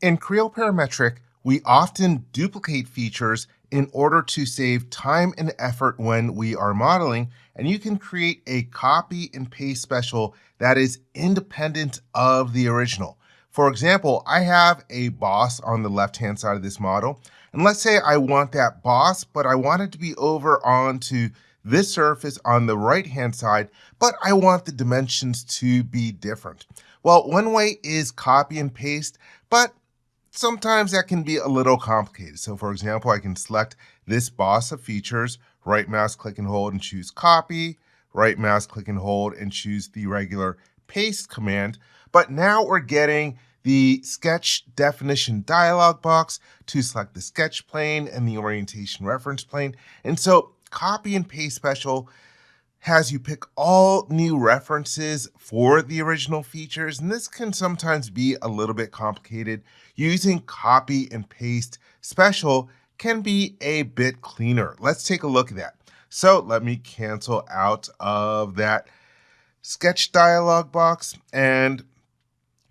In Creo Parametric, we often duplicate features in order to save time and effort when we are modeling, and you can create a copy and paste special that is independent of the original. For example, I have a boss on the left-hand side of this model, and let's say I want that boss, but I want it to be over onto this surface on the right-hand side, but I want the dimensions to be different. Well, one way is copy and paste, but sometimes that can be a little complicated. So for example, I can select this boss of features, right mouse click and hold and choose copy, right mouse click and hold and choose the regular paste command. But now we're getting the sketch definition dialog box to select the sketch plane and the orientation reference plane. And so copy and paste special has you pick all new references for the original features, and this can sometimes be a little bit complicated. Using copy and paste special can be a bit cleaner. Let's take a look at that. So let me cancel out of that sketch dialog box, and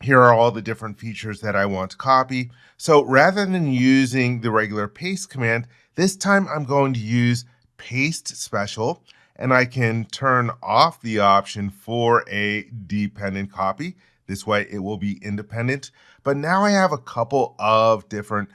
here are all the different features that I want to copy. So rather than using the regular paste command, this time I'm going to use paste special, and I can turn off the option for a dependent copy. This way it will be independent. But now I have a couple of different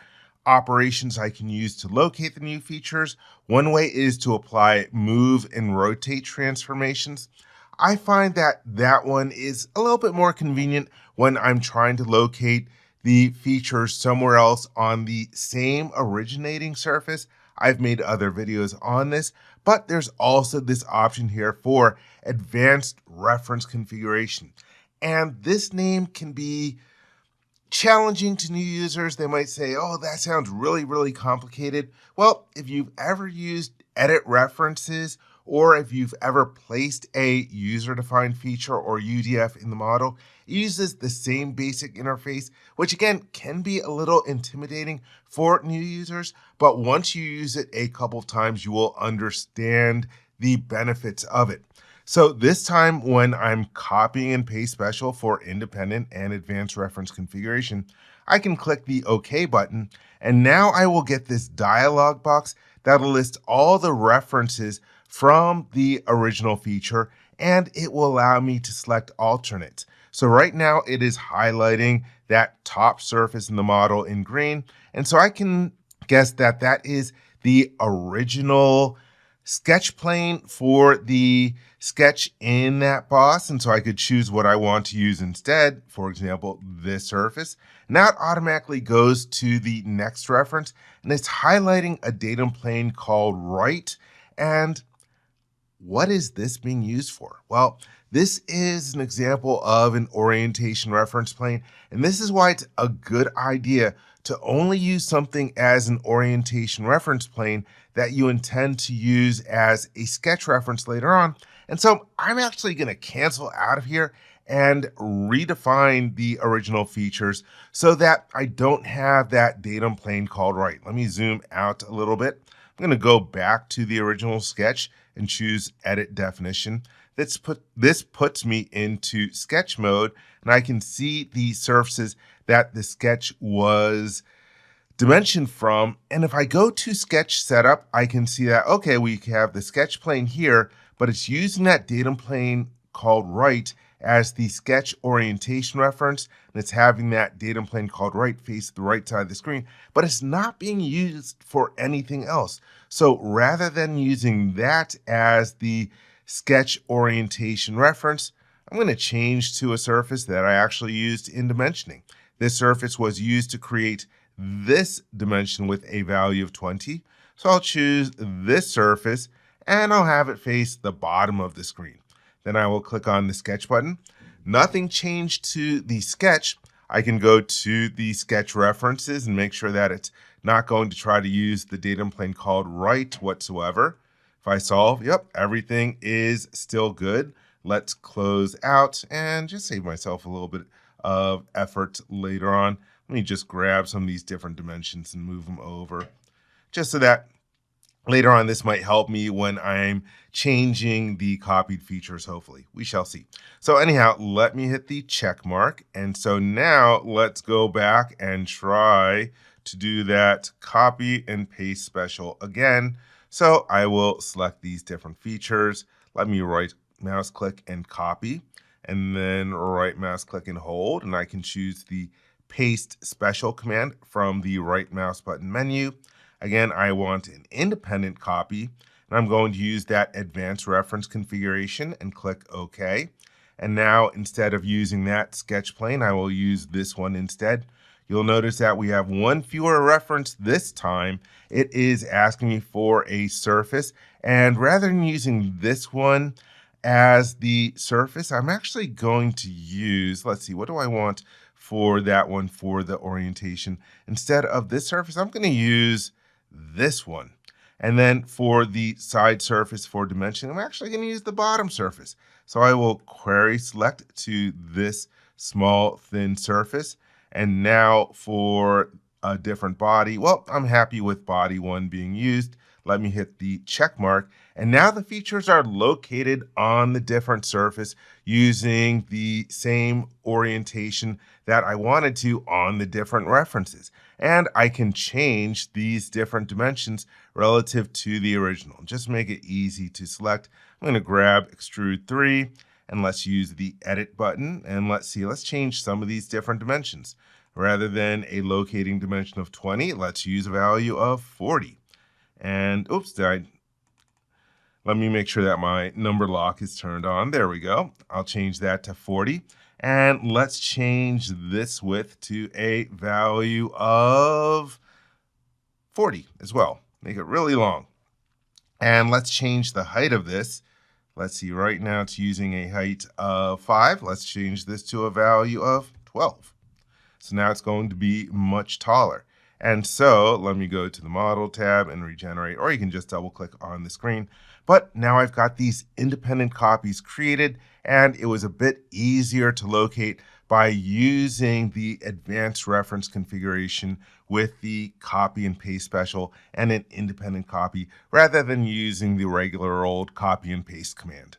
operations I can use to locate the new features. One way is to apply move and rotate transformations. I find that that one is a little bit more convenient when I'm trying to locate the features somewhere else on the same originating surface. I've made other videos on this, but there's also this option here for advanced reference configuration. And this name can be challenging to new users. They might say, oh, that sounds really complicated. Well, if you've ever used edit references, or if you've ever placed a user-defined feature or UDF in the model, it uses the same basic interface, which again can be a little intimidating for new users, but once you use it a couple of times, you will understand the benefits of it. So this time when I'm copying and paste special for independent and advanced reference configuration, I can click the OK button, and now I will get this dialog box that'll list all the references from the original feature, and it will allow me to select alternate. So right now it is highlighting that top surface in the model in green, and so I can guess that that is the original sketch plane for the sketch in that boss, and so I could choose what I want to use instead, for example, this surface. Now it automatically goes to the next reference, and it's highlighting a datum plane called right. And what is this being used for? Well, this is an example of an orientation reference plane, and this is why it's a good idea to only use something as an orientation reference plane that you intend to use as a sketch reference later on. And so I'm actually going to cancel out of here and redefine the original features so that I don't have that datum plane called right. Let me zoom out a little bit. I'm going to go back to the original sketch and choose edit definition. This puts me into sketch mode, and I can see the surfaces that the sketch was dimensioned from. And if I go to sketch setup, I can see that, okay, we have the sketch plane here, but it's using that datum plane called right as the sketch orientation reference, and it's having that datum plane called right face the right side of the screen, but it's not being used for anything else. So rather than using that as the sketch orientation reference, I'm going to change to a surface that I actually used in dimensioning. This surface was used to create this dimension with a value of 20. So I'll choose this surface, and I'll have it face the bottom of the screen. Then I will click on the sketch button. Nothing changed to the sketch. I can go to the sketch references and make sure that it's not going to try to use the datum plane called right whatsoever. If I solve, yep, everything is still good. Let's close out and just save myself a little bit of effort later on. Let me just grab some of these different dimensions and move them over just so that Later on, this might help me when I'm changing the copied features, hopefully. We shall see. So anyhow, let me hit the check mark. And so now let's go back and try to do that copy and paste special again. So I will select these different features. Let me right mouse click and copy, and then right mouse click and hold. And I can choose the paste special command from the right mouse button menu. Again, I want an independent copy, and I'm going to use that advanced reference configuration and click OK. And now, instead of using that sketch plane, I will use this one instead. You'll notice that we have one fewer reference this time. It is asking me for a surface, and rather than using this one as the surface, I'm actually going to use, let's see, what do I want for that one for the orientation? Instead of this surface, I'm going to use this one. And then for the side surface for dimension, I'm actually going to use the bottom surface. So I will query select to this small thin surface. And now for a different body, well, I'm happy with body 1 being used. Let me hit the check mark. And now the features are located on the different surface using the same orientation that I wanted to on the different references. And I can change these different dimensions relative to the original. Just make it easy to select. I'm going to grab extrude 3, and let's use the edit button. And let's see, let's change some of these different dimensions. Rather than a locating dimension of 20, let's use a value of 40. And oops, let me make sure that my number lock is turned on. There we go. I'll change that to 40. And let's change this width to a value of 40 as well. Make it really long. And let's change the height of this. Let's see, right now it's using a height of 5. Let's change this to a value of 12. So now it's going to be much taller. And so let me go to the Model tab and regenerate, or you can just double click on the screen. But now I've got these independent copies created, and it was a bit easier to locate by using the advanced reference configuration with the copy and paste special and an independent copy rather than using the regular old copy and paste command.